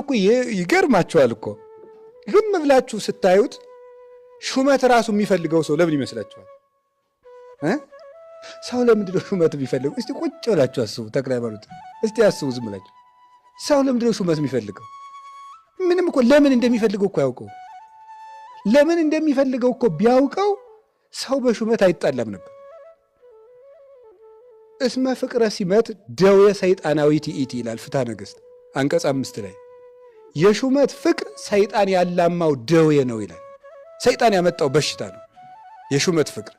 እኮ ይገርማችኋል እኮ ዝም ብላችሁ ስታዩት ሹመት ራሱ የሚፈልገው ሰው ለምን ይመስላችኋል? ሰው ለምንድነው ሹመት የሚፈልገው? እስቲ ቁጭ ብላችሁ አስቡ። ተክለ ሃይማኖት እስቲ አስቡ ዝም ብላችሁ። ሰው ለምንድነው ሹመት የሚፈልገው? ምንም እኮ ለምን እንደሚፈልገው እኮ ያውቀው። ለምን እንደሚፈልገው እኮ ቢያውቀው ሰው በሹመት አይጣላም ነበር። እስመ ፍቅረ ሲመት ደዌ ሰይጣናዊት ይእቲ ይላል ፍትሐ ነገሥት አንቀጽ 5 ላይ። የሹመት ፍቅር ሰይጣን ያላማው ደዌ ነው ይላል። ሰይጣን ያመጣው በሽታ ነው የሹመት ፍቅር።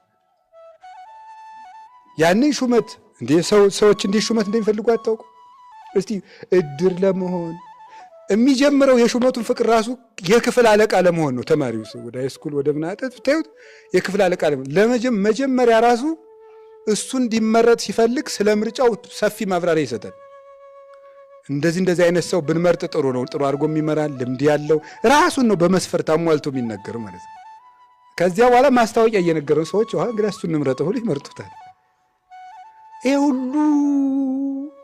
ያንን ሹመት እንዴ ሰዎች እንዴ ሹመት እንደሚፈልጉ አታውቁ? እስቲ እድር ለመሆን የሚጀምረው የሹመቱን ፍቅር ራሱ የክፍል አለቃ ለመሆን ነው። ተማሪው ወደ ሃይስኩል ወደ ምናጠት ብታዩት የክፍል አለቃ ለመሆን መጀመሪያ ራሱ እሱ እንዲመረጥ ሲፈልግ ስለ ምርጫው ሰፊ ማብራሪያ ይሰጣል። እንደዚህ አይነት ሰው ብንመርጥ ጥሩ ነው፣ ጥሩ አድርጎ የሚመራል ልምድ ያለው ራሱን ነው በመስፈርት አሟልቶ የሚነገር ማለት ነው። ከዚያ በኋላ ማስታወቂያ እየነገረው ሰዎች እንግዲህ እሱን እንምረጠው ብሎ ይመርጡታል። ይሄ ሁሉ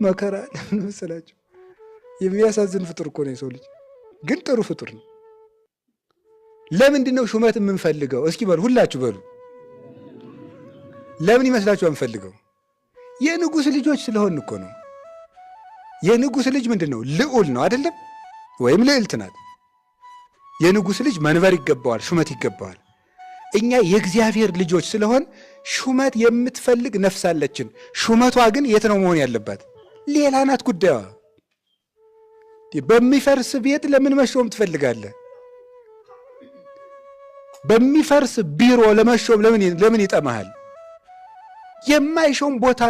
መከራ ለምን መሰላችሁ? የሚያሳዝን ፍጡር እኮ ነው የሰው ልጅ፣ ግን ጥሩ ፍጡር ነው። ለምንድን ነው ሹመት የምንፈልገው? እስኪ በሉ ሁላችሁ በሉ። ለምን ይመስላችሁ የምንፈልገው? የንጉሥ ልጆች ስለሆን እኮ ነው። የንጉሥ ልጅ ምንድን ነው? ልዑል ነው አይደለም? ወይም ልዕልት ናት። የንጉሥ ልጅ መንበር ይገባዋል፣ ሹመት ይገባዋል። እኛ የእግዚአብሔር ልጆች ስለሆን ሹመት የምትፈልግ ነፍስ አለችን። ሹመቷ ግን የት ነው መሆን ያለባት? ሌላ ናት ጉዳዩዋ። በሚፈርስ ቤት ለምን መሾም ትፈልጋለህ? በሚፈርስ ቢሮ ለመሾም ለምን ይጠማሃል? የማይሾም ቦታ